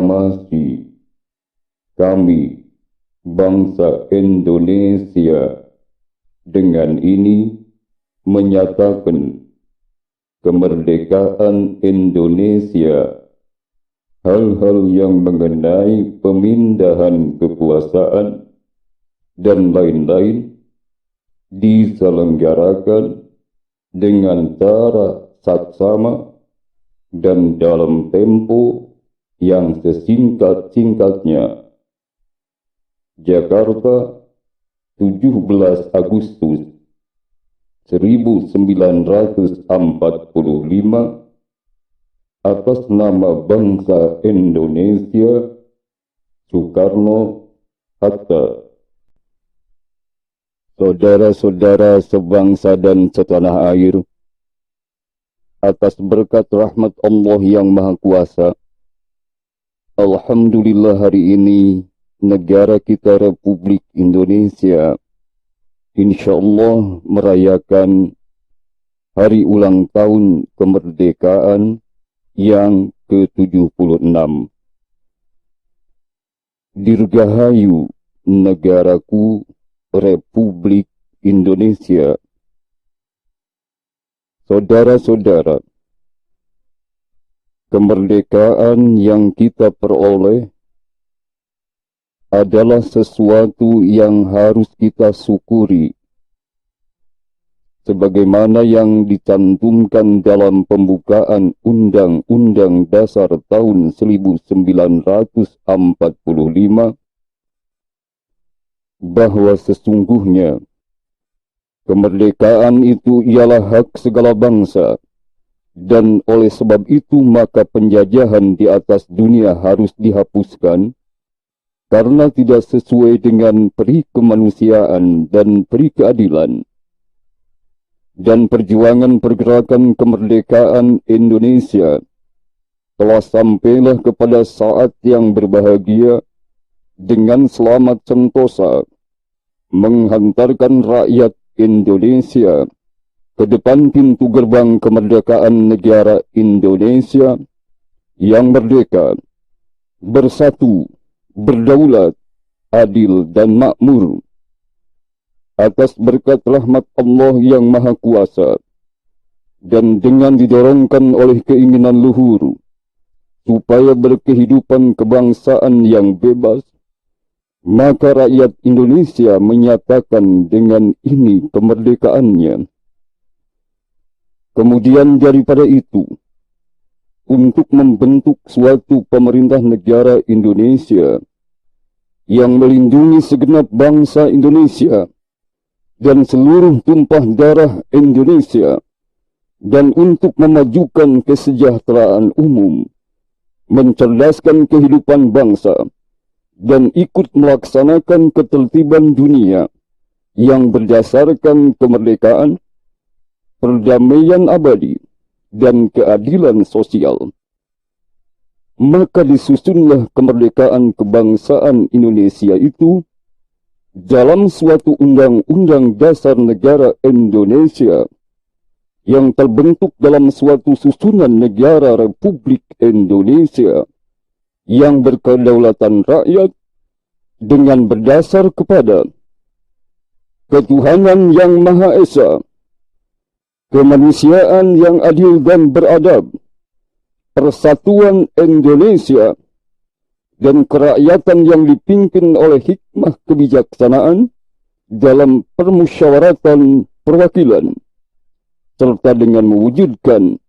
proklamasi kami bangsa Indonesia dengan ini menyatakan kemerdekaan Indonesia, hal-hal yang mengenai pemindahan kekuasaan dan lain-lain diselenggarakan dengan cara saksama dan dalam tempo yang sesingkat-singkatnya. Jakarta, 17 Agustus 1945, atas nama bangsa Indonesia, Soekarno-Hatta. Saudara-saudara sebangsa dan setanah air, atas berkat rahmat Allah yang Maha Kuasa, alhamdulillah hari ini negara kita Republik Indonesia insyaallah merayakan hari ulang tahun kemerdekaan yang ke-76. Dirgahayu negaraku Republik Indonesia. Saudara-saudara, kemerdekaan yang kita peroleh adalah sesuatu yang harus kita syukuri, sebagaimana yang dicantumkan dalam pembukaan Undang-Undang Dasar tahun 1945, bahwa sesungguhnya kemerdekaan itu ialah hak segala bangsa, dan oleh sebab itu maka penjajahan di atas dunia harus dihapuskan, karena tidak sesuai dengan peri kemanusiaan dan peri keadilan. Dan perjuangan pergerakan kemerdekaan Indonesia telah sampailah kepada saat yang berbahagia dengan selamat sentosa, menghantarkan rakyat Indonesia ke depan pintu gerbang kemerdekaan negara Indonesia yang merdeka, bersatu, berdaulat, adil dan makmur. Atas berkat rahmat Allah yang Maha Kuasa, dan dengan didorongkan oleh keinginan luhur supaya berkehidupan kebangsaan yang bebas, maka rakyat Indonesia menyatakan dengan ini kemerdekaannya. Kemudian daripada itu, untuk membentuk suatu pemerintah negara Indonesia yang melindungi segenap bangsa Indonesia dan seluruh tumpah darah Indonesia, dan untuk memajukan kesejahteraan umum, mencerdaskan kehidupan bangsa, dan ikut melaksanakan ketertiban dunia yang berdasarkan kemerdekaan, perdamaian abadi, dan keadilan sosial. Maka disusunlah kemerdekaan kebangsaan Indonesia itu dalam suatu undang-undang dasar negara Indonesia yang terbentuk dalam suatu susunan negara Republik Indonesia yang berkedaulatan rakyat dengan berdasar kepada ketuhanan yang Maha Esa, kemanusiaan yang adil dan beradab, persatuan Indonesia, dan kerakyatan yang dipimpin oleh hikmah kebijaksanaan dalam permusyawaratan perwakilan, serta dengan mewujudkan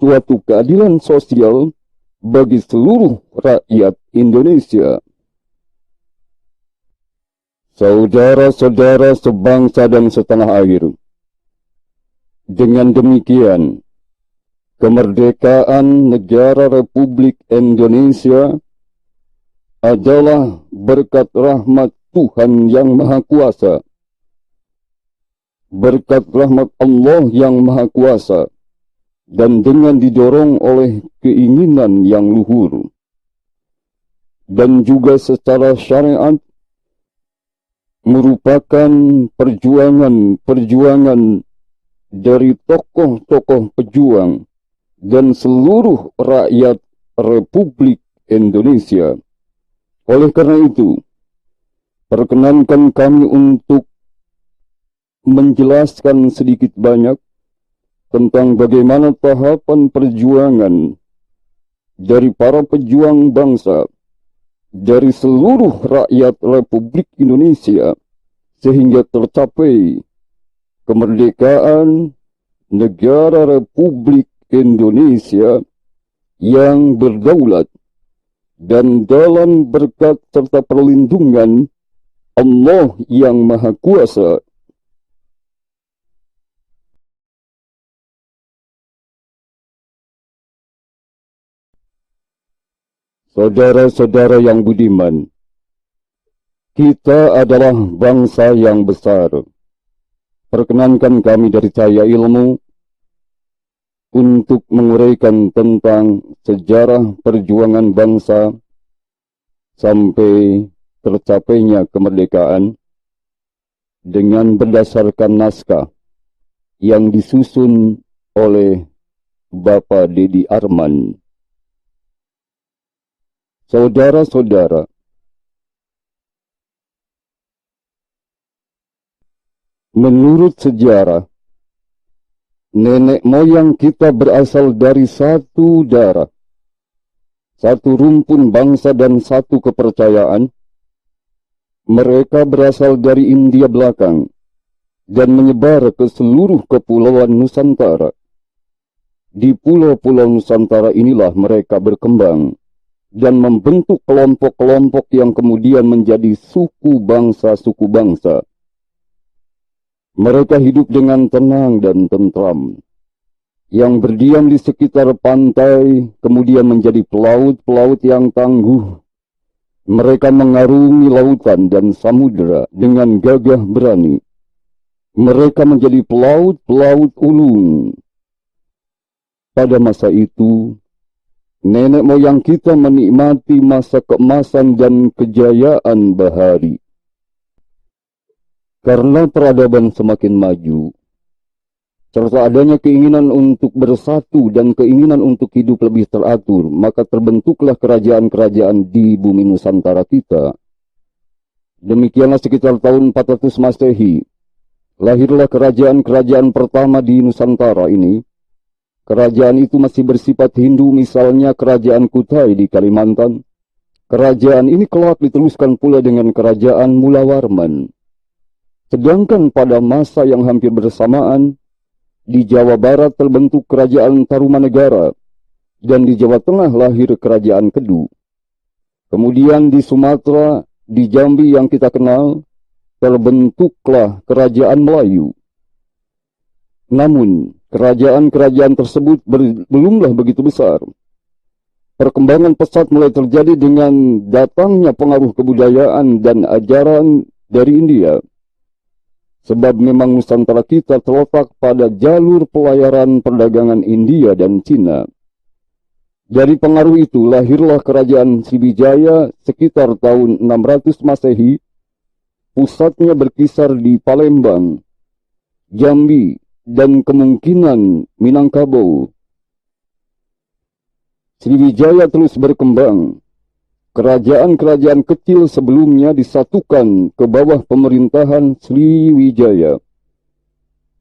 suatu keadilan sosial bagi seluruh rakyat Indonesia. Saudara-saudara sebangsa dan setanah air, dengan demikian kemerdekaan negara Republik Indonesia adalah berkat rahmat Tuhan yang Maha Kuasa, berkat rahmat Allah yang Maha Kuasa, dan dengan didorong oleh keinginan yang luhur, dan juga secara syariat merupakan perjuangan-perjuangan dari tokoh-tokoh pejuang dan seluruh rakyat Republik Indonesia. Oleh karena itu, perkenankan kami untuk menjelaskan sedikit banyak tentang bagaimana tahapan perjuangan dari para pejuang bangsa dari seluruh rakyat Republik Indonesia sehingga tercapai kemerdekaan negara Republik Indonesia yang berdaulat dan dalam berkat serta perlindungan Allah yang Maha Kuasa. Saudara-saudara yang budiman, kita adalah bangsa yang besar. Perkenankan kami dari Cahaya Ilmu untuk menguraikan tentang sejarah perjuangan bangsa sampai tercapainya kemerdekaan dengan berdasarkan naskah yang disusun oleh Bapak Dedi Arman. Saudara-saudara, menurut sejarah, nenek moyang kita berasal dari satu darah, satu rumpun bangsa dan satu kepercayaan. Mereka berasal dari India belakang dan menyebar ke seluruh kepulauan Nusantara. Di pulau-pulau Nusantara inilah mereka berkembang dan membentuk kelompok-kelompok yang kemudian menjadi suku bangsa-suku bangsa. Mereka hidup dengan tenang dan tentram, yang berdiam di sekitar pantai, kemudian menjadi pelaut-pelaut yang tangguh. Mereka mengarungi lautan dan samudera dengan gagah berani. Mereka menjadi pelaut-pelaut ulung. Pada masa itu, nenek moyang kita menikmati masa keemasan dan kejayaan bahari. Karena peradaban semakin maju, serta adanya keinginan untuk bersatu dan keinginan untuk hidup lebih teratur, maka terbentuklah kerajaan-kerajaan di bumi Nusantara kita. Demikianlah sekitar tahun 400 Masehi, lahirlah kerajaan-kerajaan pertama di Nusantara ini. Kerajaan itu masih bersifat Hindu, misalnya Kerajaan Kutai di Kalimantan. Kerajaan ini kelak diteruskan pula dengan Kerajaan Mulawarman. Sedangkan pada masa yang hampir bersamaan, di Jawa Barat terbentuk Kerajaan Tarumanegara, dan di Jawa Tengah lahir Kerajaan Kedu. Kemudian di Sumatera, di Jambi yang kita kenal, terbentuklah Kerajaan Melayu. Namun, kerajaan-kerajaan tersebut belumlah begitu besar. Perkembangan pesat mulai terjadi dengan datangnya pengaruh kebudayaan dan ajaran dari India. Sebab memang Nusantara kita terletak pada jalur pelayaran perdagangan India dan Cina. Dari pengaruh itu lahirlah Kerajaan Sriwijaya sekitar tahun 600 Masehi. Pusatnya berkisar di Palembang, Jambi, dan kemungkinan Minangkabau. Sriwijaya terus berkembang. Kerajaan-kerajaan kecil sebelumnya disatukan ke bawah pemerintahan Sriwijaya.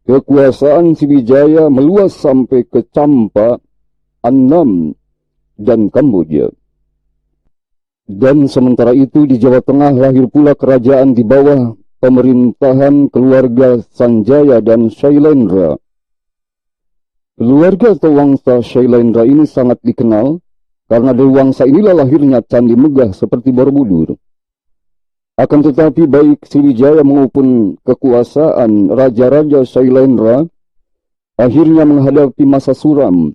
Kekuasaan Sriwijaya meluas sampai ke Champa, Annam, dan Kamboja. Dan sementara itu di Jawa Tengah lahir pula kerajaan di bawah pemerintahan keluarga Sanjaya dan Shailendra. Keluarga atau wangsa Shailendra ini sangat dikenal karena dari wangsa inilah lahirnya candi megah seperti Borobudur. Akan tetapi baik Sriwijaya maupun kekuasaan Raja-Raja Shailendra akhirnya menghadapi masa suram.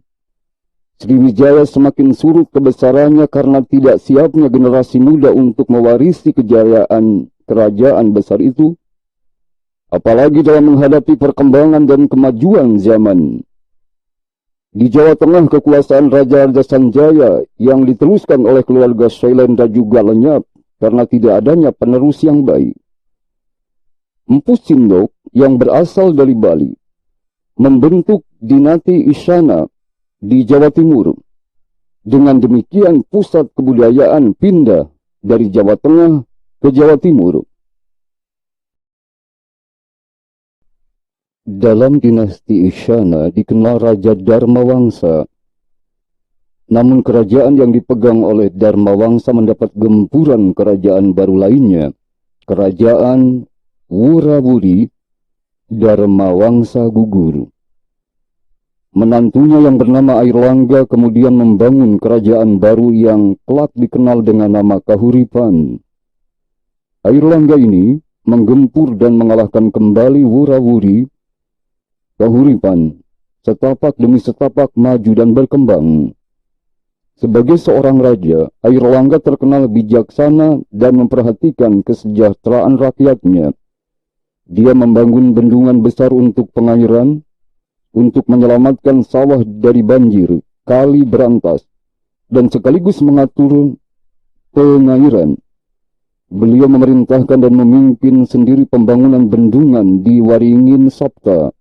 Sriwijaya semakin surut kebesarannya karena tidak siapnya generasi muda untuk mewarisi kejayaan kerajaan besar itu, apalagi dalam menghadapi perkembangan dan kemajuan zaman. Di Jawa Tengah, kekuasaan Raja-Raja Sanjaya yang diteruskan oleh keluarga Shailendra juga lenyap karena tidak adanya penerus yang baik. Empu Sindok yang berasal dari Bali membentuk dinasti Isyana di Jawa Timur. Dengan demikian pusat kebudayaan pindah dari Jawa Tengah ke Jawa Timur. Dalam dinasti Isyana dikenal Raja Dharmawangsa. Namun kerajaan yang dipegang oleh Dharmawangsa mendapat gempuran kerajaan baru lainnya, Kerajaan Wurawuri. Dharmawangsa gugur. Menantunya yang bernama Airlangga kemudian membangun kerajaan baru yang kelak dikenal dengan nama Kahuripan. Airlangga ini menggempur dan mengalahkan kembali Wurawuri. Kahuripan setapak demi setapak maju dan berkembang. Sebagai seorang raja, Airlangga terkenal bijaksana dan memperhatikan kesejahteraan rakyatnya. Dia membangun bendungan besar untuk pengairan, untuk menyelamatkan sawah dari banjir, kali berantas, dan sekaligus mengatur pengairan. Beliau memerintahkan dan memimpin sendiri pembangunan bendungan di Waringin Sapta.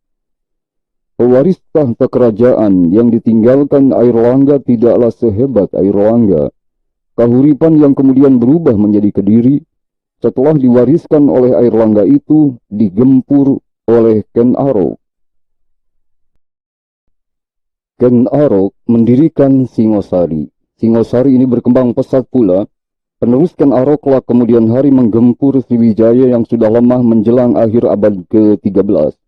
Pewaris tahta kerajaan yang ditinggalkan Airlangga tidaklah sehebat Airlangga. Kahuripan yang kemudian berubah menjadi Kediri, setelah diwariskan oleh Airlangga itu digempur oleh Ken Arok. Ken Arok mendirikan Singosari. Singosari ini berkembang pesat pula. Penerus Ken Arok kelak kemudian hari menggempur Sriwijaya yang sudah lemah menjelang akhir abad ke-13.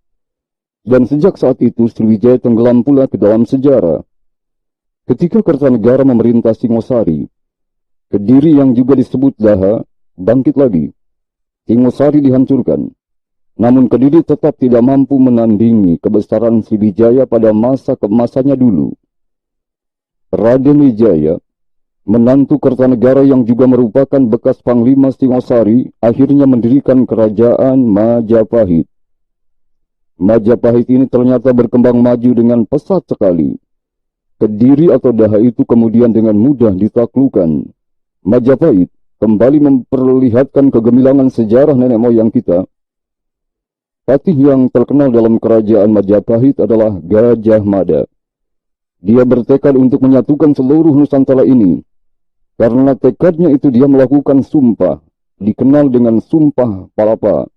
Dan sejak saat itu Sriwijaya tenggelam pula ke dalam sejarah. Ketika Kertanegara memerintah Singosari, Kediri yang juga disebut Daha bangkit lagi. Singosari dihancurkan. Namun Kediri tetap tidak mampu menandingi kebesaran Sriwijaya pada masa keemasannya dulu. Raden Wijaya, menantu Kertanegara yang juga merupakan bekas Panglima Singosari, akhirnya mendirikan kerajaan Majapahit. Majapahit ini ternyata berkembang maju dengan pesat sekali. Kediri atau Daha itu kemudian dengan mudah ditaklukkan. Majapahit kembali memperlihatkan kegemilangan sejarah nenek moyang kita. Patih yang terkenal dalam kerajaan Majapahit adalah Gajah Mada. Dia bertekad untuk menyatukan seluruh Nusantara ini. Karena tekadnya itu dia melakukan sumpah, dikenal dengan Sumpah Palapa,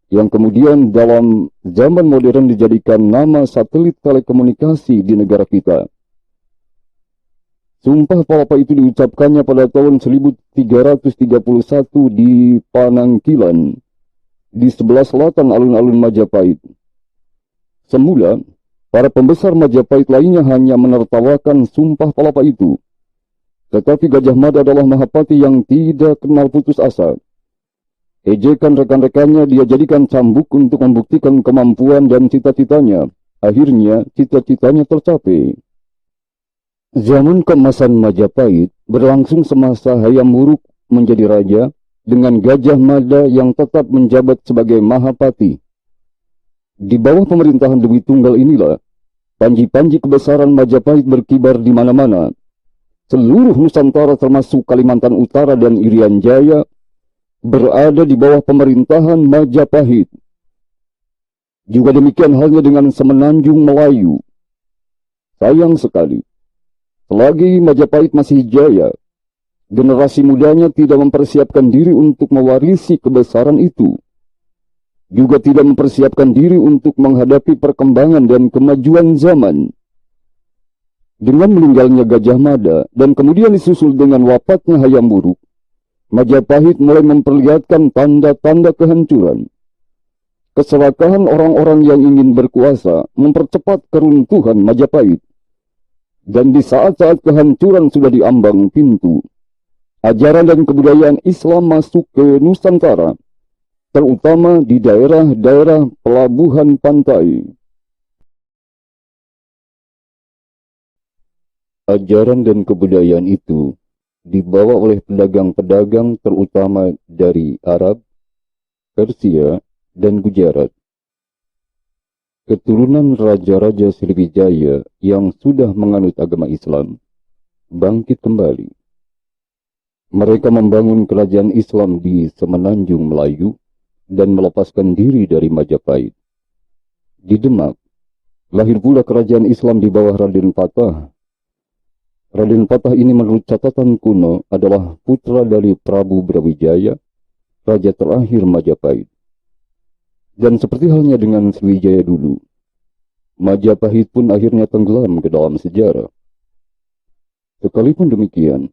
yang kemudian dalam zaman modern dijadikan nama satelit telekomunikasi di negara kita. Sumpah Palapa itu diucapkannya pada tahun 1331 di Panangkilan, di sebelah selatan alun-alun Majapahit. Semula, para pembesar Majapahit lainnya hanya menertawakan Sumpah Palapa itu. Tetapi Gajah Mada adalah Mahapati yang tidak kenal putus asa. Ejekan rekan-rekannya dia jadikan cambuk untuk membuktikan kemampuan dan cita-citanya. Akhirnya, cita-citanya tercapai. Zaman keemasan Majapahit berlangsung semasa Hayam Wuruk menjadi raja, dengan Gajah Mada yang tetap menjabat sebagai Mahapati. Di bawah pemerintahan Dewi Tunggal inilah, panji-panji kebesaran Majapahit berkibar di mana-mana. Seluruh Nusantara termasuk Kalimantan Utara dan Irian Jaya berada di bawah pemerintahan Majapahit. Juga demikian halnya dengan Semenanjung Melayu. Sayang sekali, selagi Majapahit masih jaya, generasi mudanya tidak mempersiapkan diri untuk mewarisi kebesaran itu. Juga tidak mempersiapkan diri untuk menghadapi perkembangan dan kemajuan zaman. Dengan meninggalnya Gajah Mada dan kemudian disusul dengan wafatnya Hayam Wuruk, Majapahit mulai memperlihatkan tanda-tanda kehancuran. Keserakahan orang-orang yang ingin berkuasa mempercepat keruntuhan Majapahit. Dan di saat-saat kehancuran sudah diambang pintu, ajaran dan kebudayaan Islam masuk ke Nusantara, terutama di daerah-daerah pelabuhan pantai. Ajaran dan kebudayaan itu dibawa oleh pedagang-pedagang terutama dari Arab, Persia, dan Gujarat. Keturunan raja-raja Sriwijaya yang sudah menganut agama Islam bangkit kembali. Mereka membangun kerajaan Islam di Semenanjung Melayu dan melepaskan diri dari Majapahit. Di Demak, lahir pula kerajaan Islam di bawah Raden Patah. Raden Patah ini menurut catatan kuno adalah putra dari Prabu Brawijaya, raja terakhir Majapahit. Dan seperti halnya dengan Sriwijaya dulu, Majapahit pun akhirnya tenggelam ke dalam sejarah. Sekalipun demikian,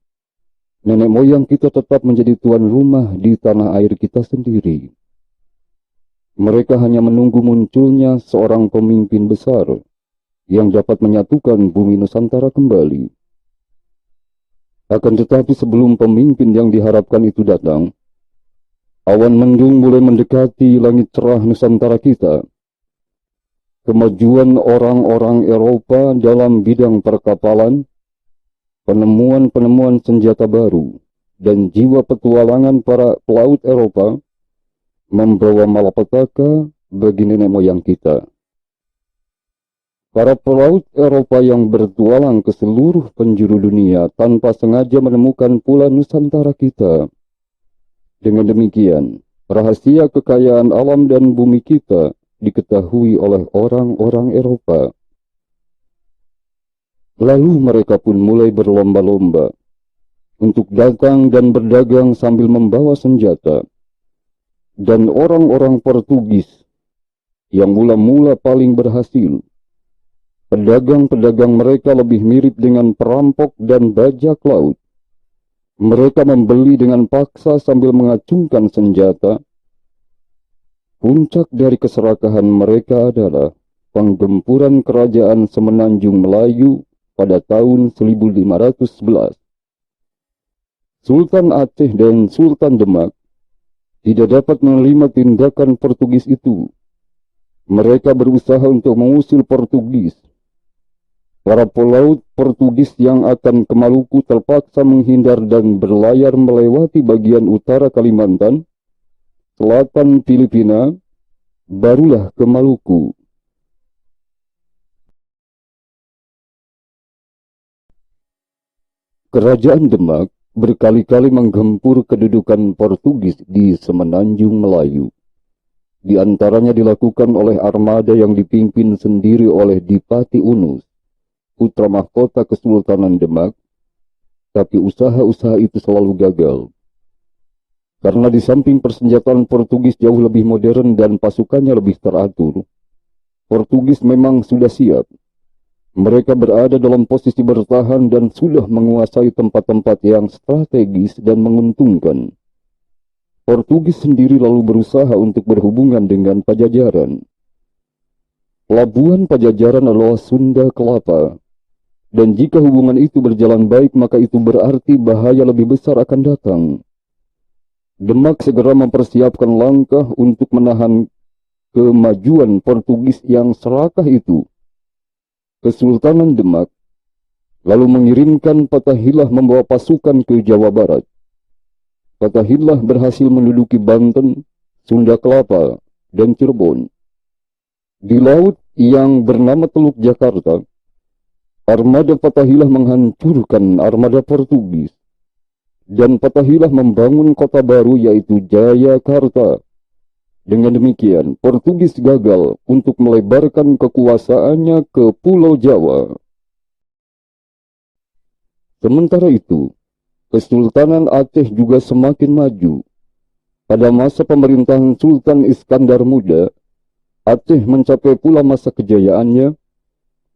nenek moyang kita tetap menjadi tuan rumah di tanah air kita sendiri. Mereka hanya menunggu munculnya seorang pemimpin besar yang dapat menyatukan bumi Nusantara kembali. Akan tetapi sebelum pemimpin yang diharapkan itu datang, awan mendung mulai mendekati langit cerah Nusantara kita. Kemajuan orang-orang Eropa dalam bidang perkapalan, penemuan-penemuan senjata baru, dan jiwa petualangan para pelaut Eropa membawa malapetaka bagi nenek moyang kita. Para pelaut Eropa yang bertualang ke seluruh penjuru dunia tanpa sengaja menemukan pula Nusantara kita. Dengan demikian, rahasia kekayaan alam dan bumi kita diketahui oleh orang-orang Eropa. Lalu mereka pun mulai berlomba-lomba untuk datang dan berdagang sambil membawa senjata. Dan orang-orang Portugis yang mula-mula paling berhasil, pedagang-pedagang mereka lebih mirip dengan perampok dan bajak laut. Mereka membeli dengan paksa sambil mengacungkan senjata. Puncak dari keserakahan mereka adalah penggempuran kerajaan Semenanjung Melayu pada tahun 1511. Sultan Aceh dan Sultan Demak tidak dapat menerima tindakan Portugis itu. Mereka berusaha untuk mengusir Portugis. Para pelaut Portugis yang akan ke Maluku terpaksa menghindar dan berlayar melewati bagian utara Kalimantan, selatan Filipina, barulah ke Maluku. Kerajaan Demak berkali-kali menggempur kedudukan Portugis di Semenanjung Melayu. Di antaranya dilakukan oleh armada yang dipimpin sendiri oleh Dipati Unus, putra mahkota Kesultanan Demak, tapi usaha-usaha itu selalu gagal. Karena di samping persenjataan Portugis jauh lebih modern dan pasukannya lebih teratur, Portugis memang sudah siap. Mereka berada dalam posisi bertahan dan sudah menguasai tempat-tempat yang strategis dan menguntungkan. Portugis sendiri lalu berusaha untuk berhubungan dengan Pajajaran. Pelabuhan Pajajaran adalah Sunda Kelapa, dan jika hubungan itu berjalan baik maka itu berarti bahaya lebih besar akan datang. Demak segera mempersiapkan langkah untuk menahan kemajuan Portugis yang serakah itu. Kesultanan Demak lalu mengirimkan Fatahillah membawa pasukan ke Jawa Barat. Fatahillah berhasil menduduki Banten, Sunda Kelapa, dan Cirebon. Di laut yang bernama Teluk Jakarta, armada Fatahillah menghancurkan armada Portugis, dan Fatahillah membangun kota baru yaitu Jayakarta. Dengan demikian, Portugis gagal untuk melebarkan kekuasaannya ke Pulau Jawa. Sementara itu, Kesultanan Aceh juga semakin maju. Pada masa pemerintahan Sultan Iskandar Muda, Aceh mencapai pula masa kejayaannya,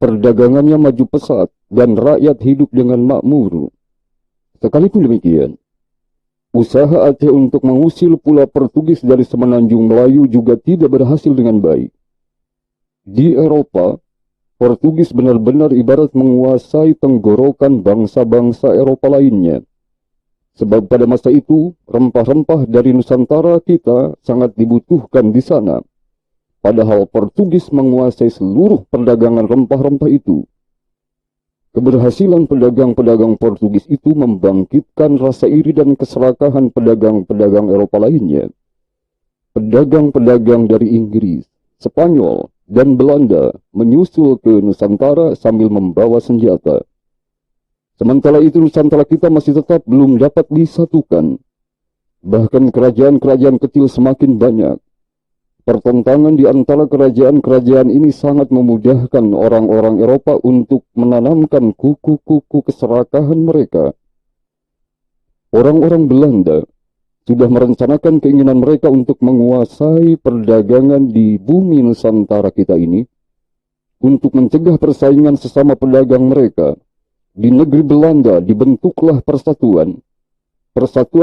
perdagangannya maju pesat, dan rakyat hidup dengan makmur. Sekalipun demikian, usaha Aceh untuk mengusir pula Portugis dari Semenanjung Melayu juga tidak berhasil dengan baik. Di Eropa, Portugis benar-benar ibarat menguasai tenggorokan bangsa-bangsa Eropa lainnya. Sebab pada masa itu, rempah-rempah dari Nusantara kita sangat dibutuhkan di sana. Padahal Portugis menguasai seluruh perdagangan rempah-rempah itu. Keberhasilan pedagang-pedagang Portugis itu membangkitkan rasa iri dan keserakahan pedagang-pedagang Eropa lainnya. Pedagang-pedagang dari Inggris, Spanyol, dan Belanda menyusul ke Nusantara sambil membawa senjata. Sementara itu Nusantara kita masih tetap belum dapat disatukan. Bahkan kerajaan-kerajaan kecil semakin banyak. Pertentangan di antara kerajaan-kerajaan ini sangat memudahkan orang-orang Eropa untuk menanamkan kuku-kuku keserakahan mereka. Orang-orang Belanda sudah merencanakan keinginan mereka untuk menguasai perdagangan di bumi Nusantara kita ini untuk mencegah persaingan sesama pedagang mereka. Di negeri Belanda dibentuklah persatuan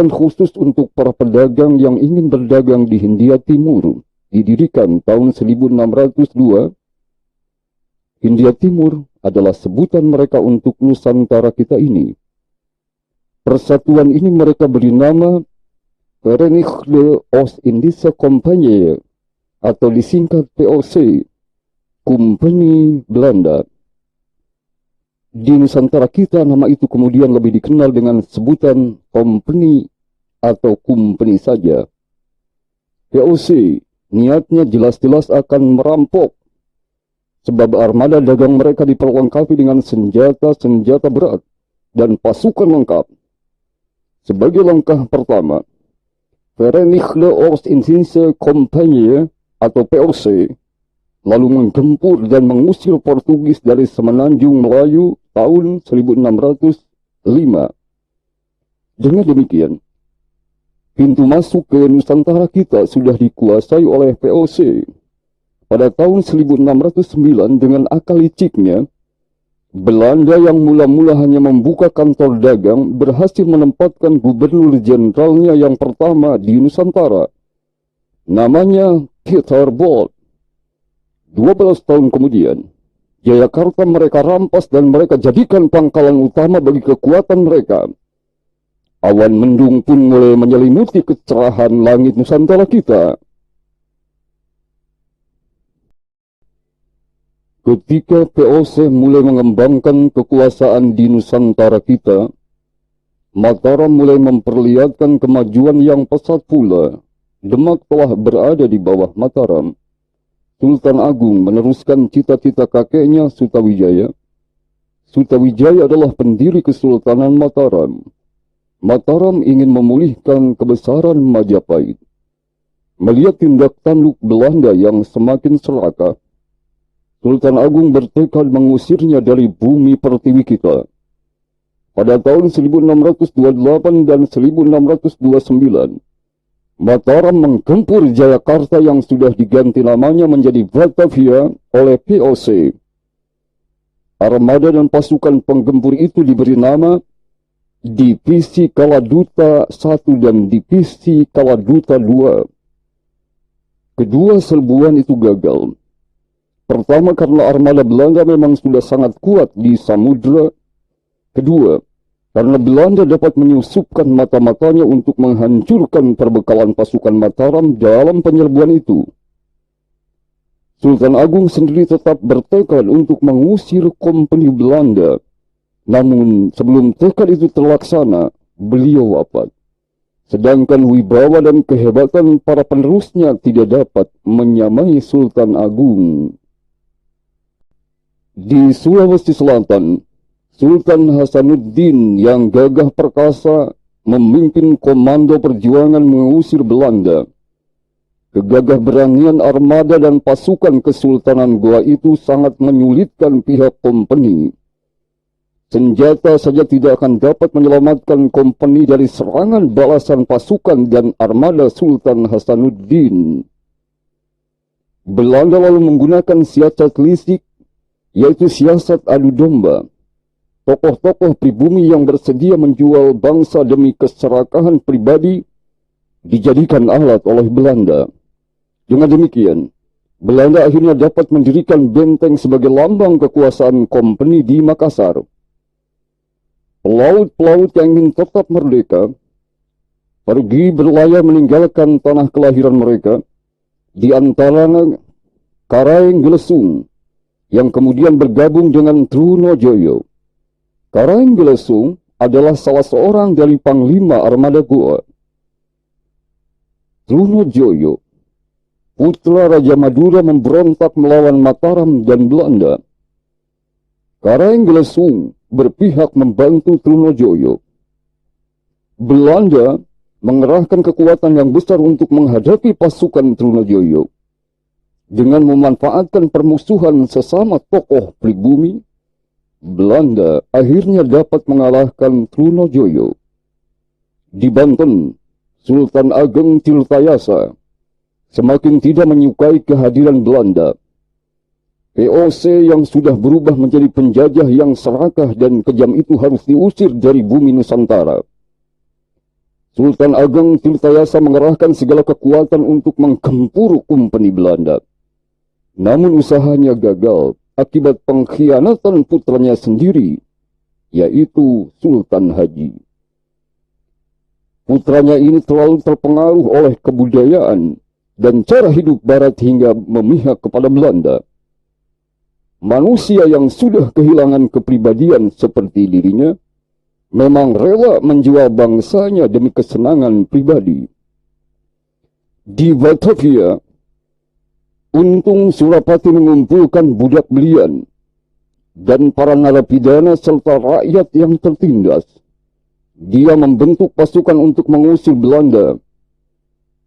khusus untuk para pedagang yang ingin berdagang di Hindia Timur. Didirikan tahun 1602, Hindia Timur adalah sebutan mereka untuk Nusantara kita ini. Persatuan ini mereka beri nama Verenigde Oost-Indische Compagnie atau disingkat POC, Kompeni Belanda. Di Nusantara kita nama itu kemudian lebih dikenal dengan sebutan Kompeni atau Kompeni saja. POC niatnya jelas-jelas akan merampok, sebab armada dagang mereka diperlengkapi dengan senjata-senjata berat dan pasukan lengkap. Sebagai langkah pertama, Verenigde Oost-Indische Compagnie atau POC lalu menggempur dan mengusir Portugis dari Semenanjung Melayu tahun 1605. Dengan demikian, pintu masuk ke Nusantara kita sudah dikuasai oleh POC. Pada tahun 1609 dengan akal liciknya, Belanda yang mula-mula hanya membuka kantor dagang berhasil menempatkan gubernur jenderalnya yang pertama di Nusantara. Namanya Peter Bolt. 12 tahun kemudian, Jayakarta mereka rampas dan mereka jadikan pangkalan utama bagi kekuatan mereka. Awan mendung pun mulai menyelimuti kecerahan langit Nusantara kita. Ketika POC mulai mengembangkan kekuasaan di Nusantara kita, Mataram mulai memperlihatkan kemajuan yang pesat pula. Demak telah berada di bawah Mataram. Sultan Agung meneruskan cita-cita kakeknya Sutawijaya. Sutawijaya adalah pendiri Kesultanan Mataram. Mataram ingin memulihkan kebesaran Majapahit. Melihat tindak tanduk Belanda yang semakin serakah, Sultan Agung bertekad mengusirnya dari bumi pertiwi kita. Pada tahun 1628 dan 1629, Mataram menggempur Jayakarta yang sudah diganti namanya menjadi Batavia oleh POC. Armada dan pasukan penggempur itu diberi nama Divisi Kaladuta I dan Divisi Kaladuta II. Kedua serbuan itu gagal. Pertama, karena armada Belanda memang sudah sangat kuat di samudera. Kedua, karena Belanda dapat menyusupkan mata-matanya untuk menghancurkan perbekalan pasukan Mataram dalam penyerbuan itu. Sultan Agung sendiri tetap bertekad untuk mengusir kompeni Belanda. Namun sebelum tekad itu terlaksana, beliau wafat. Sedangkan wibawa dan kehebatan para penerusnya tidak dapat menyamai Sultan Agung. Di Sulawesi Selatan, Sultan Hasanuddin yang gagah perkasa memimpin komando perjuangan mengusir Belanda. Kegagah beranian armada dan pasukan Kesultanan Goa itu sangat menyulitkan pihak kompeni. Senjata saja tidak akan dapat menyelamatkan kompeni dari serangan balasan pasukan dan armada Sultan Hasanuddin. Belanda lalu menggunakan siasat lisik, yaitu siasat adu domba. Tokoh-tokoh pribumi yang bersedia menjual bangsa demi keserakahan pribadi dijadikan alat oleh Belanda. Dengan demikian, Belanda akhirnya dapat mendirikan benteng sebagai lambang kekuasaan kompeni di Makassar. Pelaut-pelaut yang ingin tetap merdeka pergi berlayar meninggalkan tanah kelahiran mereka, di antaranya Karaeng Gelesung yang kemudian bergabung dengan Trunojoyo. Karaeng Gelesung adalah salah seorang dari panglima armada Goa. Trunojoyo, putra Raja Madura, memberontak melawan Mataram dan Belanda. Karaeng Gelesung berpihak membantu Trunojoyo. Belanda mengerahkan kekuatan yang besar untuk menghadapi pasukan Trunojoyo. Dengan memanfaatkan permusuhan sesama tokoh pribumi, Belanda akhirnya dapat mengalahkan Trunojoyo. Di Banten, Sultan Ageng Tirtayasa semakin tidak menyukai kehadiran Belanda. VOC yang sudah berubah menjadi penjajah yang serakah dan kejam itu harus diusir dari bumi Nusantara. Sultan Ageng Tirtayasa mengerahkan segala kekuatan untuk menggempur kompeni Belanda. Namun usahanya gagal akibat pengkhianatan putranya sendiri, yaitu Sultan Haji. Putranya ini terlalu terpengaruh oleh kebudayaan dan cara hidup Barat hingga memihak kepada Belanda. Manusia yang sudah kehilangan kepribadian seperti dirinya memang rela menjual bangsanya demi kesenangan pribadi. Di Batavia, Untung Surapati mengumpulkan budak belian dan para narapidana serta rakyat yang tertindas. Dia membentuk pasukan untuk mengusir Belanda.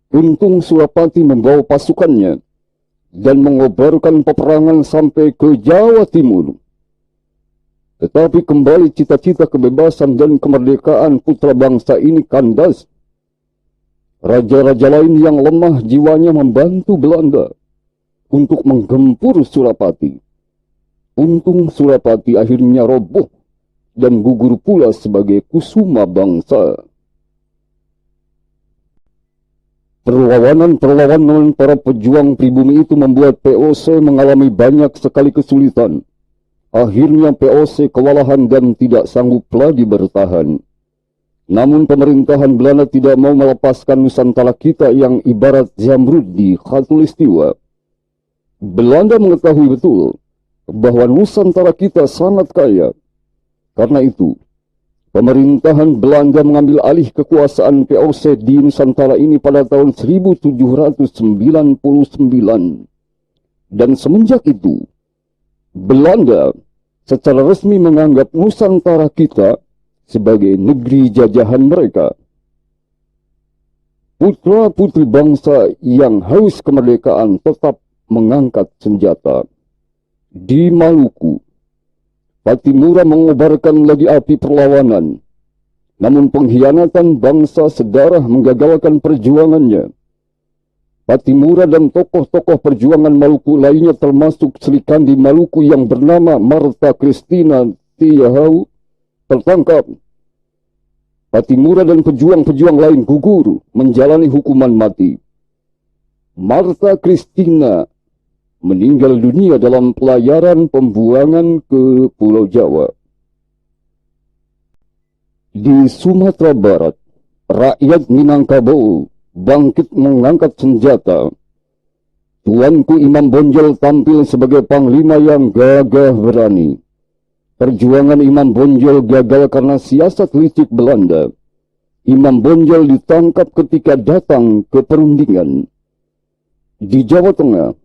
Untung Surapati membawa pasukannya dan mengobarkan peperangan sampai ke Jawa Timur. Tetapi kembali cita-cita kebebasan dan kemerdekaan putra bangsa ini kandas. Raja-raja lain yang lemah jiwanya membantu Belanda untuk menggempur Surapati. Untung Surapati akhirnya roboh dan gugur pula sebagai kusuma bangsa. Perlawanan para pejuang pribumi itu membuat POC mengalami banyak sekali kesulitan. Akhirnya POC kewalahan dan tidak sanggup lagi bertahan. Namun pemerintahan Belanda tidak mau melepaskan Nusantara kita yang ibarat zamrud di khatulistiwa. Belanda mengetahui betul bahwa Nusantara kita sangat kaya. Karena itu, pemerintahan Belanda mengambil alih kekuasaan POC di Nusantara ini pada tahun 1799. Dan semenjak itu, Belanda secara resmi menganggap Nusantara kita sebagai negeri jajahan mereka. Putra-putri bangsa yang haus kemerdekaan tetap mengangkat senjata. Di Maluku, Patimura mengobarkan lagi api perlawanan. Namun pengkhianatan bangsa sedarah menggagalkan perjuangannya. Patimura dan tokoh-tokoh perjuangan Maluku lainnya termasuk Sri Kandi Maluku yang bernama Martha Christina Tiahau tertangkap. Patimura dan pejuang-pejuang lain gugur menjalani hukuman mati. Martha Christina meninggal dunia dalam pelayaran pembuangan ke Pulau Jawa. Di Sumatera Barat, rakyat Minangkabau bangkit mengangkat senjata. Tuanku Imam Bonjol tampil sebagai panglima yang gagah berani. Perjuangan Imam Bonjol gagal karena siasat licik Belanda. Imam Bonjol ditangkap ketika datang ke perundingan. Di Jawa Tengah,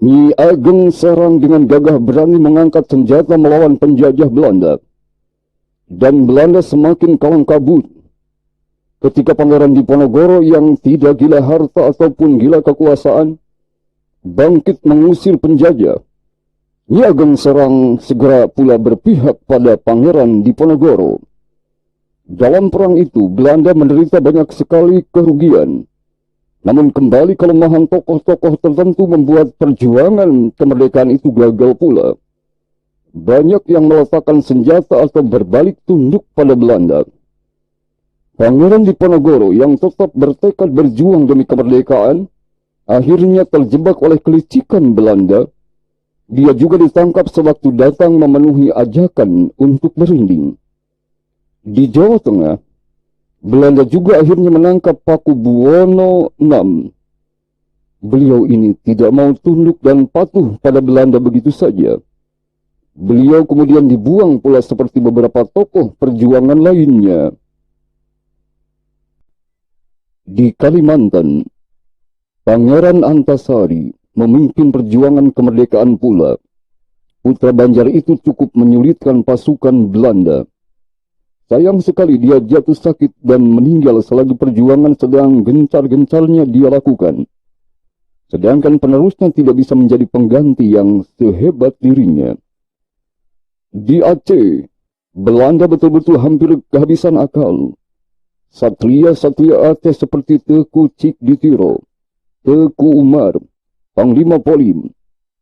Nyi Ageng Serang dengan gagah berani mengangkat senjata melawan penjajah Belanda. Dan Belanda semakin kalang kabut ketika Pangeran Diponegoro yang tidak gila harta ataupun gila kekuasaan bangkit mengusir penjajah. Nyi Ageng Serang segera pula berpihak pada Pangeran Diponegoro. Dalam perang itu Belanda menderita banyak sekali kerugian. Namun kembali kelemahan tokoh-tokoh tertentu membuat perjuangan kemerdekaan itu gagal pula. Banyak yang meletakkan senjata atau berbalik tunduk pada Belanda. Pangeran Diponegoro yang tetap bertekad berjuang demi kemerdekaan, akhirnya terjebak oleh kelicikan Belanda. Dia juga ditangkap sewaktu datang memenuhi ajakan untuk berunding. Di Jawa Tengah, Belanda juga akhirnya menangkap Pakubuwono VI. Beliau ini tidak mau tunduk dan patuh pada Belanda begitu saja. Beliau kemudian dibuang pula seperti beberapa tokoh perjuangan lainnya. Di Kalimantan, Pangeran Antasari memimpin perjuangan kemerdekaan pula. Putra Banjar itu cukup menyulitkan pasukan Belanda. Sayang sekali dia jatuh sakit dan meninggal selagi perjuangan sedang gencar-gencarnya dia lakukan. sedangkan penerusnya tidak bisa menjadi pengganti yang sehebat dirinya. Di Aceh, Belanda betul-betul hampir kehabisan akal. Satria-satria Aceh seperti Teuku Cikditiro, Teuku Umar, Panglima Polim,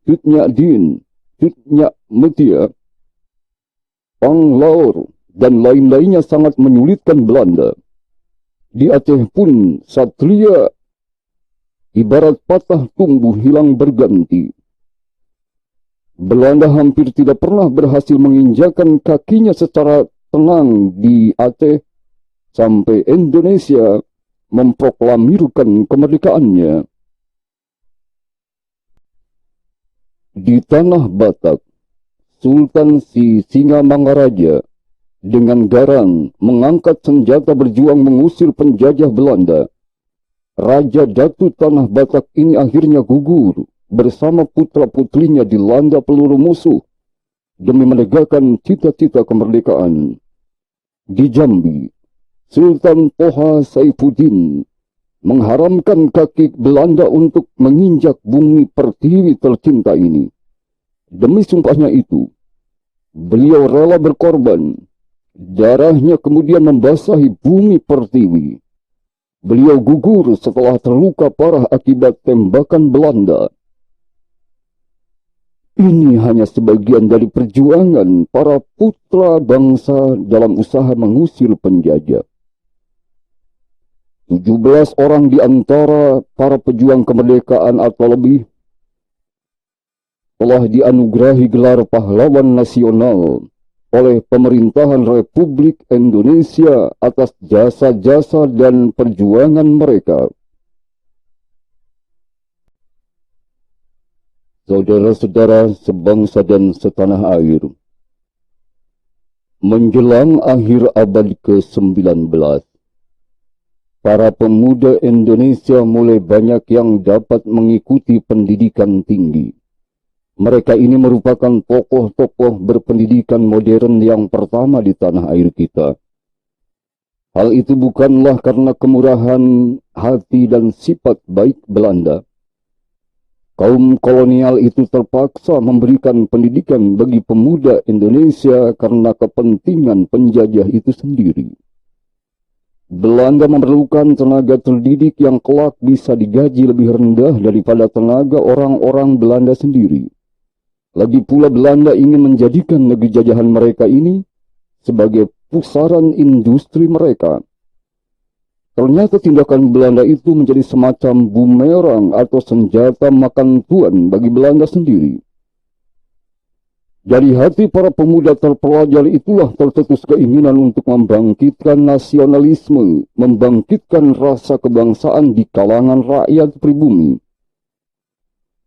Tut Nyak Din, Tut Nyak Metia, Panglaor, dan lain-lainnya sangat menyulitkan Belanda. Di Aceh pun satria ibarat patah tumbuh hilang berganti. Belanda hampir tidak pernah berhasil menginjakan kakinya secara tenang di Aceh sampai Indonesia memproklamirkan kemerdekaannya. Di tanah Batak, Sultan Sisingamangaraja dengan garang mengangkat senjata berjuang mengusir penjajah Belanda. Raja Datu Tanah Batak ini akhirnya gugur bersama putra-putrinya dilanda peluru musuh demi menegakkan cita-cita kemerdekaan. Di Jambi, Sultan Toha Saifuddin mengharamkan kaki Belanda untuk menginjak bumi pertiwi tercinta ini. Demi sumpahnya itu, beliau rela berkorban. Darahnya kemudian membasahi bumi pertiwi. Beliau gugur setelah terluka parah akibat tembakan Belanda. Ini hanya sebagian dari perjuangan para putra bangsa dalam usaha mengusir penjajah. 17 orang di antara para pejuang kemerdekaan atau lebih telah dianugerahi gelar pahlawan nasional oleh pemerintahan Republik Indonesia atas jasa-jasa dan perjuangan mereka. Saudara-saudara sebangsa dan setanah air, menjelang akhir abad ke-19, para pemuda Indonesia mulai banyak yang dapat mengikuti pendidikan tinggi. Mereka ini merupakan tokoh-tokoh berpendidikan modern yang pertama di tanah air kita. Hal itu bukanlah karena kemurahan hati dan sifat baik Belanda. Kaum kolonial itu terpaksa memberikan pendidikan bagi pemuda Indonesia karena kepentingan penjajah itu sendiri. Belanda memerlukan tenaga terdidik yang kelak bisa digaji lebih rendah daripada tenaga orang-orang Belanda sendiri. Lagi pula Belanda ingin menjadikan negeri jajahan mereka ini sebagai pusaran industri mereka. Ternyata tindakan Belanda itu menjadi semacam bumerang atau senjata makan tuan bagi Belanda sendiri. Dari hati para pemuda terpelajar itulah tercetus keinginan untuk membangkitkan nasionalisme, membangkitkan rasa kebangsaan di kalangan rakyat pribumi.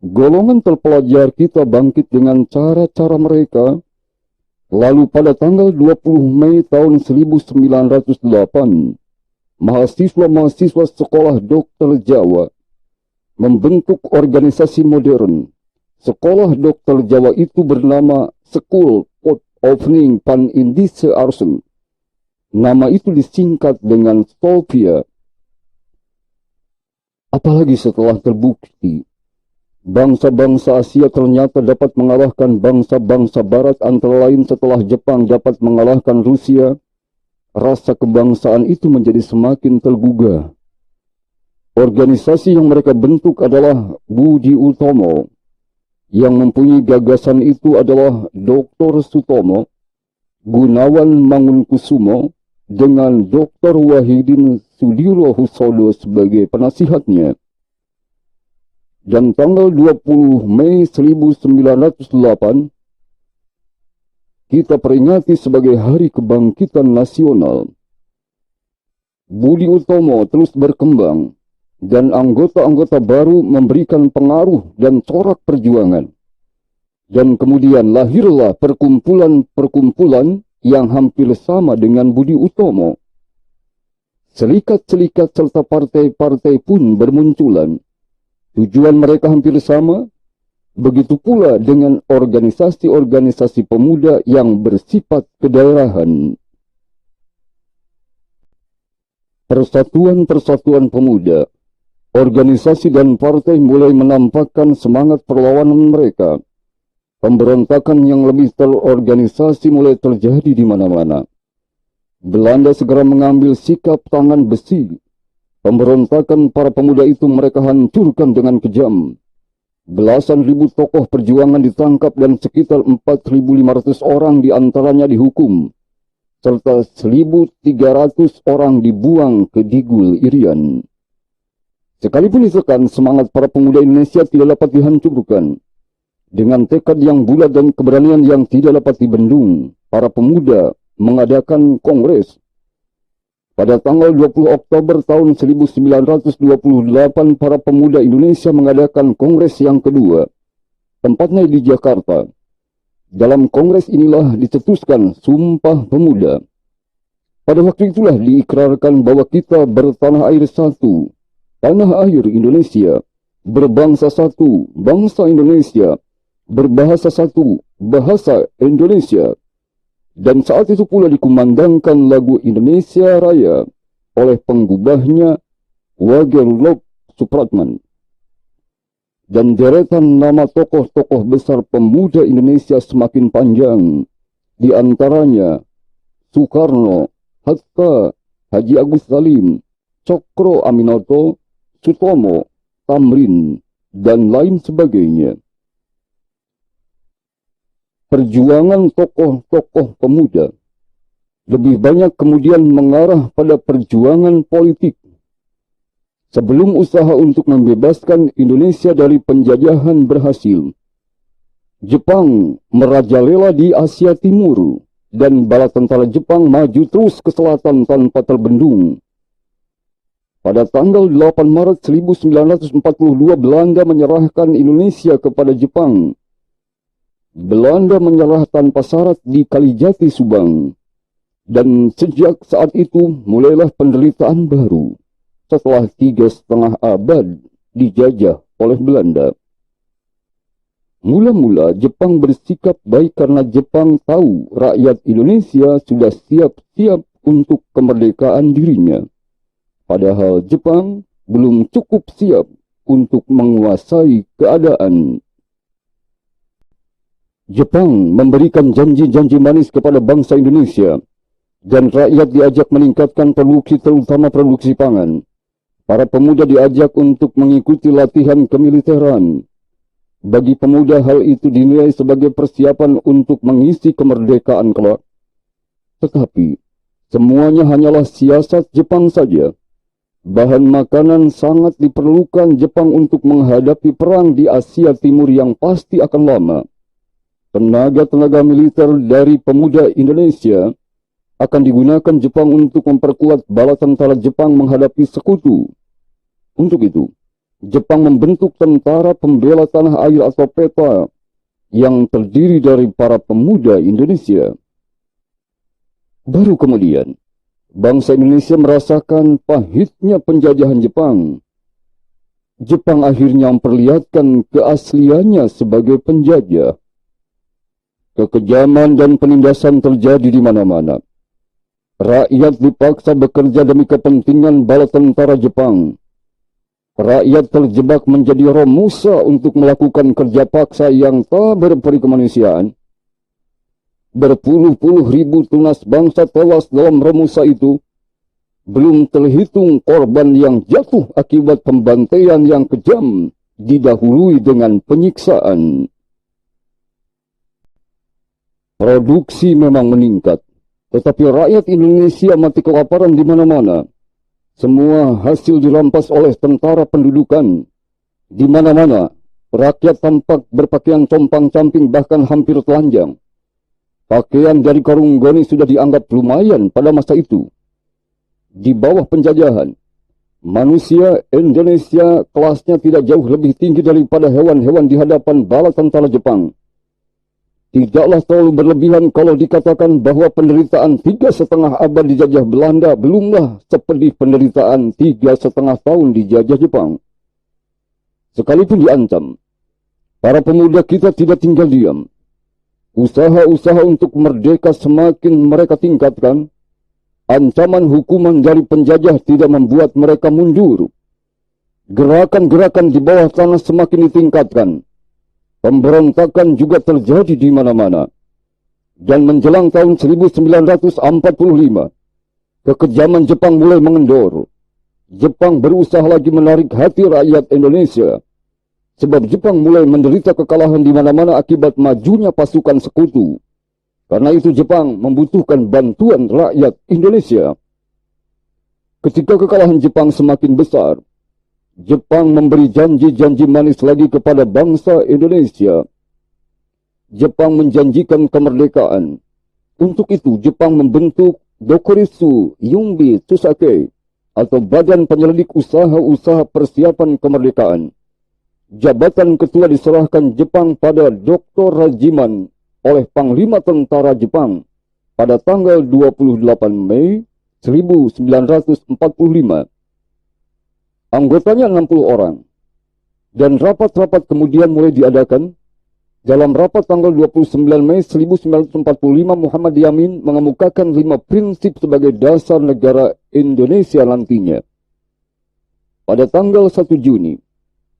Golongan terpelajar kita bangkit dengan cara-cara mereka. Lalu pada tanggal 20 Mei tahun 1908, mahasiswa-mahasiswa sekolah dokter Jawa membentuk organisasi modern. Sekolah dokter Jawa itu bernama School of Oefening van Indische Artsen. Nama itu disingkat dengan Stolpia. Apalagi setelah terbukti bangsa-bangsa Asia ternyata dapat mengalahkan bangsa-bangsa Barat, antara lain setelah Jepang dapat mengalahkan Rusia, rasa kebangsaan itu menjadi semakin tergugah. Organisasi yang mereka bentuk adalah Budi Utomo. Yang mempunyai gagasan itu adalah Dr. Sutomo, Gunawan Mangunkusumo, dengan Dr. Wahidin Sudirohusodo sebagai penasihatnya. Dan tanggal 20 Mei 1908, kita peringati sebagai Hari Kebangkitan Nasional. Budi Utomo terus berkembang, dan anggota-anggota baru memberikan pengaruh dan corak perjuangan. Dan kemudian lahirlah perkumpulan-perkumpulan yang hampir sama dengan Budi Utomo. Serikat-serikat serta partai-partai pun bermunculan. Tujuan mereka hampir sama. Begitu pula dengan organisasi-organisasi pemuda yang bersifat kedaerahan. Persatuan-persatuan pemuda organisasi dan partai mulai menampakkan semangat perlawanan mereka. Pemberontakan yang lebih terorganisasi mulai terjadi di mana-mana. Belanda segera mengambil sikap tangan besi. Pemberontakan para pemuda itu mereka hancurkan dengan kejam. Belasan ribu tokoh perjuangan ditangkap dan sekitar 4.500 orang diantaranya dihukum, serta 1.300 orang dibuang ke Digul Irian. Sekalipun ditekan, semangat para pemuda Indonesia tidak dapat dihancurkan. Dengan tekad yang bulat dan keberanian yang tidak dapat dibendung, para pemuda mengadakan kongres. Pada tanggal 20 Oktober tahun 1928, para pemuda Indonesia mengadakan kongres yang kedua, tempatnya di Jakarta. Dalam kongres inilah dicetuskan Sumpah Pemuda. Pada waktu itulah diikrarkan bahwa kita bertanah air satu, tanah air Indonesia, berbangsa satu, bangsa Indonesia, berbahasa satu, bahasa Indonesia. Dan saat itu pula dikumandangkan lagu Indonesia Raya oleh penggubahnya Wagerup Supratman. Dan deretan nama tokoh-tokoh besar pemuda Indonesia semakin panjang. Di antaranya Soekarno, Hatta, Haji Agus Salim, Cokro Aminoto, Sutomo, Tamrin, dan lain sebagainya. Perjuangan tokoh-tokoh pemuda lebih banyak kemudian mengarah pada perjuangan politik. Sebelum usaha untuk membebaskan Indonesia dari penjajahan berhasil, Jepang merajalela di Asia Timur dan bala tentara Jepang maju terus ke selatan tanpa terbendung. Pada tanggal 8 Maret 1942 Belanda menyerahkan Indonesia kepada Jepang. Belanda menyerah tanpa syarat di Kalijati, Subang. Dan sejak saat itu mulailah penderitaan baru setelah 3,5 abad dijajah oleh Belanda. Mula-mula Jepang bersikap baik karena Jepang tahu rakyat Indonesia sudah siap-siap untuk kemerdekaan dirinya. Padahal Jepang belum cukup siap untuk menguasai keadaan. Jepang memberikan janji-janji manis kepada bangsa Indonesia dan rakyat diajak meningkatkan produksi, terutama produksi pangan. Para pemuda diajak untuk mengikuti latihan kemiliteran. Bagi pemuda hal itu dinilai sebagai persiapan untuk mengisi kemerdekaan kelak. Tetapi semuanya hanyalah siasat Jepang saja. Bahan makanan sangat diperlukan Jepang untuk menghadapi perang di Asia Timur yang pasti akan lama. Tenaga-tenaga militer dari pemuda Indonesia akan digunakan Jepang untuk memperkuat bala tentara Jepang menghadapi sekutu. Untuk itu, Jepang membentuk tentara pembela tanah air atau PETA yang terdiri dari para pemuda Indonesia. Baru kemudian, bangsa Indonesia merasakan pahitnya penjajahan Jepang. Jepang akhirnya memperlihatkan keasliannya sebagai penjajah. Kekejaman dan penindasan terjadi di mana-mana. Rakyat dipaksa bekerja demi kepentingan bala tentara Jepang. Rakyat terjebak menjadi romusa untuk melakukan kerja paksa yang tak berperi kemanusiaan. Berpuluh-puluh ribu tunas bangsa tewas dalam romusa itu. Belum terhitung korban yang jatuh akibat pembantaian yang kejam didahului dengan penyiksaan. Produksi memang meningkat, tetapi rakyat Indonesia mati kelaparan di mana-mana. Semua hasil dirampas oleh tentara pendudukan. Di mana-mana, rakyat tampak berpakaian compang-camping bahkan hampir telanjang. Pakaian dari karung goni sudah dianggap lumayan pada masa itu. Di bawah penjajahan, manusia Indonesia kelasnya tidak jauh lebih tinggi daripada hewan-hewan di hadapan bala tentara Jepang. Tidaklah terlalu berlebihan kalau dikatakan bahwa penderitaan 3,5 abad dijajah Belanda belumlah sepedih penderitaan 3,5 tahun dijajah Jepang. Sekalipun diancam, para pemuda kita tidak tinggal diam. Usaha-usaha untuk merdeka semakin mereka tingkatkan. Ancaman hukuman dari penjajah tidak membuat mereka mundur. Gerakan-gerakan di bawah tanah semakin ditingkatkan. Pemberontakan juga terjadi di mana-mana. Dan menjelang tahun 1945, kekejaman Jepang mulai mengendor. Jepang berusaha lagi menarik hati rakyat Indonesia. Sebab Jepang mulai menderita kekalahan di mana-mana akibat majunya pasukan sekutu. Karena itu Jepang membutuhkan bantuan rakyat Indonesia. Ketika kekalahan Jepang semakin besar, Jepang memberi janji-janji manis lagi kepada bangsa Indonesia. Jepang menjanjikan kemerdekaan. Untuk itu Jepang membentuk Dokuritsu Yumbi Tsusake atau Badan Penyelidik Usaha-Usaha Persiapan Kemerdekaan. Jabatan ketua diserahkan Jepang pada Dr. Rajiman oleh Panglima Tentara Jepang pada tanggal 28 Mei 1945. Anggotanya 60 orang. Dan rapat-rapat kemudian mulai diadakan. Dalam rapat tanggal 29 Mei 1945, Muhammad Yamin mengemukakan 5 prinsip sebagai dasar negara Indonesia nantinya. Pada tanggal 1 Juni,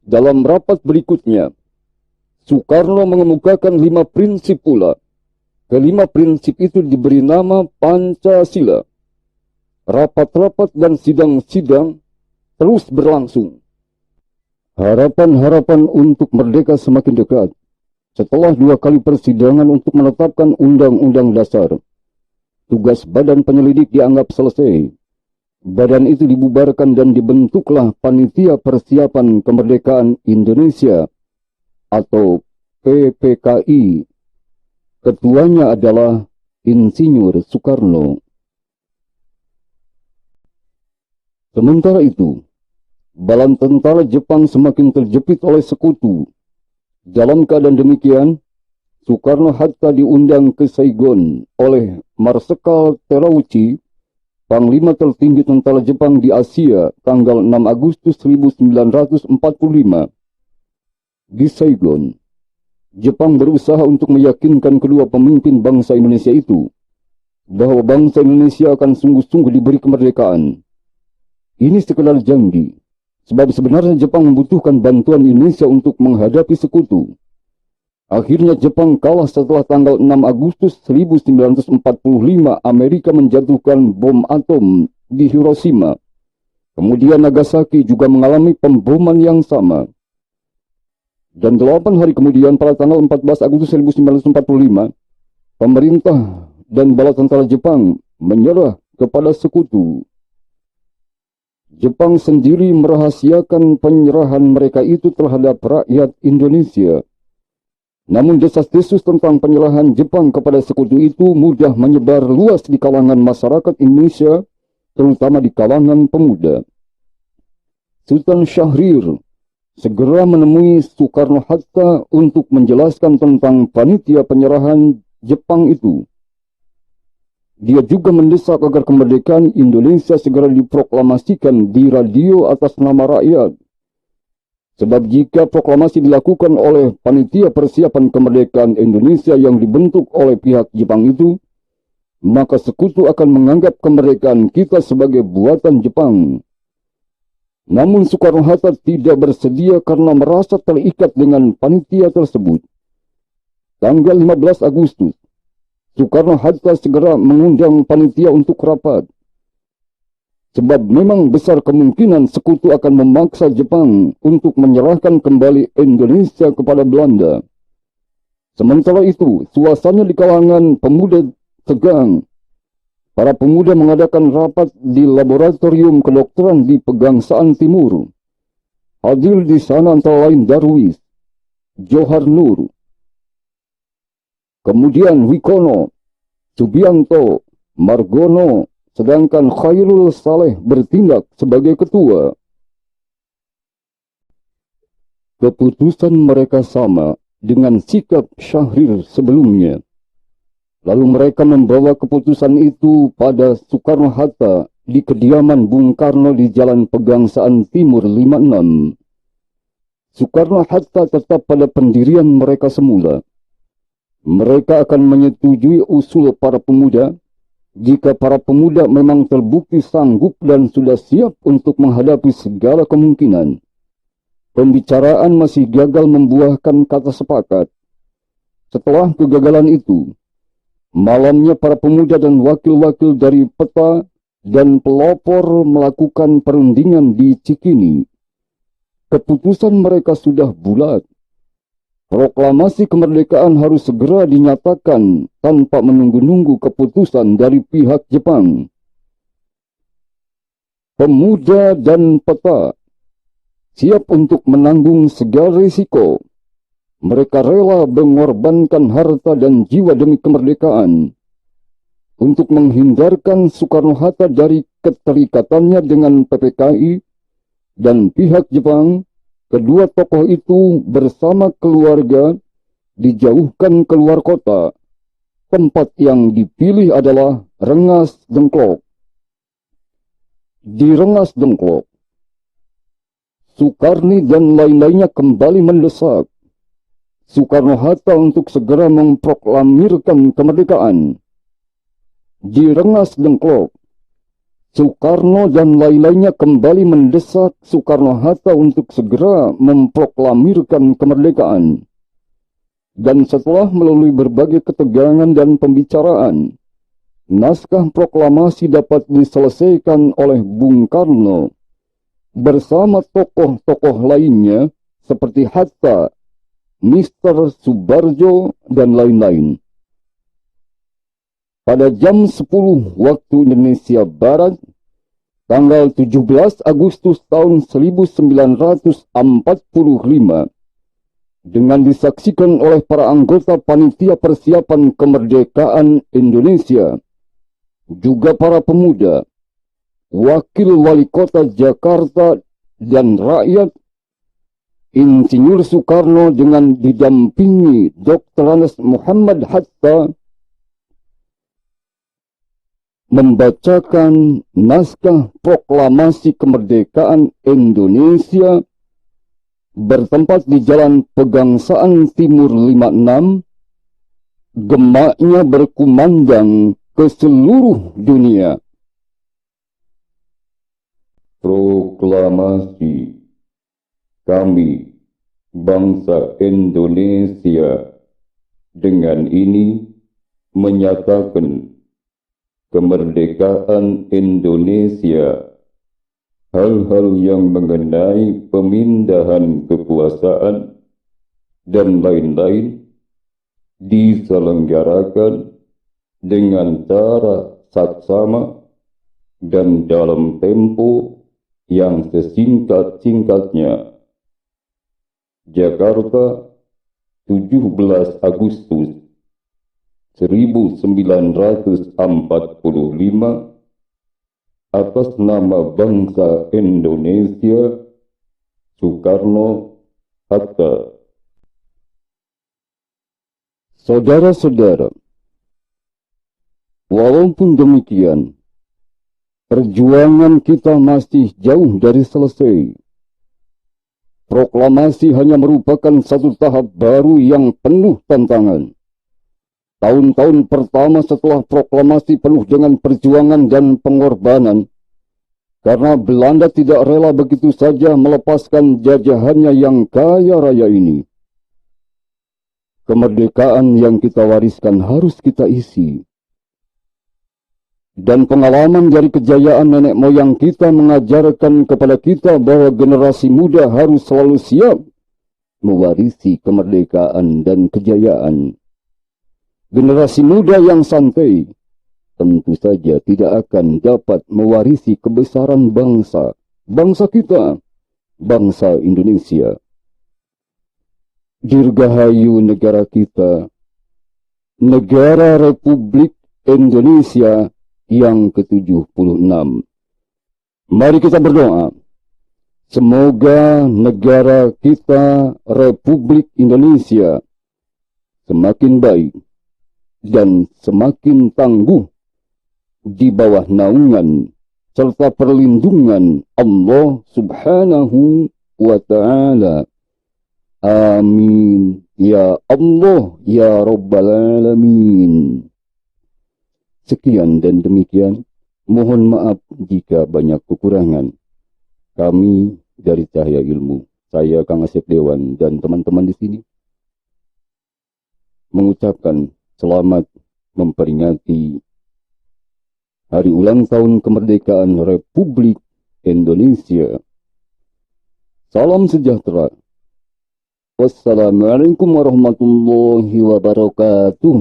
dalam rapat berikutnya, Soekarno mengemukakan 5 prinsip pula. Kelima prinsip itu diberi nama Pancasila. Rapat-rapat dan sidang-sidang terus berlangsung. Harapan-harapan untuk merdeka semakin dekat. Setelah 2 kali persidangan untuk menetapkan Undang-Undang Dasar, tugas Badan Penyelidik dianggap selesai. Badan itu dibubarkan dan dibentuklah Panitia Persiapan Kemerdekaan Indonesia atau PPKI. Ketuanya adalah Insinyur Soekarno. Sementara itu, bala tentara Jepang semakin terjepit oleh sekutu. Dalam keadaan demikian, Soekarno-Hatta diundang ke Saigon oleh Marsekal Terauchi, Panglima tertinggi tentara Jepang di Asia, tanggal 6 Agustus 1945. Di Saigon, Jepang berusaha untuk meyakinkan kedua pemimpin bangsa Indonesia itu bahwa bangsa Indonesia akan sungguh-sungguh diberi kemerdekaan. Ini sekedar janji, sebab sebenarnya Jepang membutuhkan bantuan Indonesia untuk menghadapi sekutu. Akhirnya Jepang kalah setelah tanggal 6 Agustus 1945 Amerika menjatuhkan bom atom di Hiroshima. Kemudian Nagasaki juga mengalami pemboman yang sama. Dan 8 hari kemudian pada tanggal 14 Agustus 1945, pemerintah dan bala tentara Jepang menyerah kepada sekutu. Jepang sendiri merahasiakan penyerahan mereka itu terhadap rakyat Indonesia. Namun desas-desus tentang penyerahan Jepang kepada sekutu itu mudah menyebar luas di kalangan masyarakat Indonesia, terutama di kalangan pemuda. Sultan Syahrir segera menemui Soekarno-Hatta untuk menjelaskan tentang panitia penyerahan Jepang itu. Dia juga mendesak agar kemerdekaan Indonesia segera diproklamasikan di radio atas nama rakyat. Sebab jika proklamasi dilakukan oleh Panitia Persiapan Kemerdekaan Indonesia yang dibentuk oleh pihak Jepang itu, maka sekutu akan menganggap kemerdekaan kita sebagai buatan Jepang. Namun Soekarno-Hatta tidak bersedia karena merasa terikat dengan panitia tersebut. Tanggal 15 Agustus, Soekarno-Hatta segera mengundang panitia untuk rapat. Sebab memang besar kemungkinan sekutu akan memaksa Jepang untuk menyerahkan kembali Indonesia kepada Belanda. Sementara itu, suasana di kalangan pemuda tegang. Para pemuda mengadakan rapat di laboratorium kedokteran di Pegangsaan Timur. Hadir di sana antara lain Darwis, Johar Nur, kemudian Wikono, Subianto, Margono, sedangkan Khairul Saleh bertindak sebagai ketua. Keputusan mereka sama dengan sikap Syahrir sebelumnya. Lalu mereka membawa keputusan itu pada Soekarno-Hatta di kediaman Bung Karno di Jalan Pegangsaan Timur 56. Soekarno-Hatta tetap pada pendirian mereka semula. Mereka akan menyetujui usul para pemuda jika para pemuda memang terbukti sanggup dan sudah siap untuk menghadapi segala kemungkinan. Pembicaraan masih gagal membuahkan kata sepakat. Setelah kegagalan itu, malamnya para pemuda dan wakil-wakil dari peta dan pelopor melakukan perundingan di Cikini. Keputusan mereka sudah bulat. Proklamasi kemerdekaan harus segera dinyatakan tanpa menunggu-nunggu keputusan dari pihak Jepang. Pemuda dan peta siap untuk menanggung segala risiko. Mereka rela mengorbankan harta dan jiwa demi kemerdekaan. Untuk menghindarkan Soekarno-Hatta dari keterikatannya dengan PPKI dan pihak Jepang, kedua tokoh itu bersama keluarga dijauhkan keluar kota. Tempat yang dipilih adalah Rengas Dengklok. Di Rengas Dengklok, Soekarni dan lain-lainnya kembali mendesak Soekarno-Hatta untuk segera memproklamirkan kemerdekaan. Di Rengas Dengklok, Soekarno dan lain-lainnya kembali mendesak Soekarno-Hatta untuk segera memproklamirkan kemerdekaan. Dan setelah melalui berbagai ketegangan dan pembicaraan, naskah proklamasi dapat diselesaikan oleh Bung Karno bersama tokoh-tokoh lainnya seperti Hatta, Mr. Subarjo, dan lain-lain. Pada jam 10 waktu Indonesia Barat, tanggal 17 Agustus tahun 1945, dengan disaksikan oleh para anggota Panitia Persiapan Kemerdekaan Indonesia, juga para pemuda, Wakil Wali Kota Jakarta dan rakyat, Insinyur Soekarno dengan didampingi Dr. Andes Muhammad Hatta membacakan naskah proklamasi kemerdekaan Indonesia bertempat di Jalan Pegangsaan Timur 56, gemaknya berkumandang ke seluruh dunia. Proklamasi kami, bangsa Indonesia, dengan ini menyatakan kemerdekaan Indonesia. Hal-hal yang mengenai pemindahan kekuasaan dan lain-lain diselenggarakan dengan cara saksama dan dalam tempo yang sesingkat-singkatnya. Jakarta, 17 Agustus 1945, atas nama bangsa Indonesia, Soekarno-Hatta. Saudara-saudara, walaupun demikian, perjuangan kita masih jauh dari selesai. Proklamasi hanya merupakan satu tahap baru yang penuh tantangan. Tahun-tahun pertama setelah proklamasi penuh dengan perjuangan dan pengorbanan, karena Belanda tidak rela begitu saja melepaskan jajahannya yang kaya raya ini. Kemerdekaan yang kita wariskan harus kita isi. Dan pengalaman dari kejayaan nenek moyang kita mengajarkan kepada kita bahwa generasi muda harus selalu siap mewarisi kemerdekaan dan kejayaan. Generasi muda yang santai tentu saja tidak akan dapat mewarisi kebesaran bangsa kita, bangsa Indonesia. Dirgahayu negara kita, negara Republik Indonesia yang ke-76. Mari kita berdoa. Semoga negara kita, Republik Indonesia, semakin baik dan semakin tangguh di bawah naungan serta perlindungan Allah Subhanahu wa Ta'ala. Amin. Ya Allah, ya Rabbal Alamin. Sekian dan demikian. Mohon maaf jika banyak kekurangan. Kami dari Cahaya Ilmu. saya Kang Asep Dewan dan teman-teman di sini mengucapkan selamat memperingati Hari Ulang Tahun Kemerdekaan Republik Indonesia. Salam sejahtera. Wassalamualaikum warahmatullahi wabarakatuh.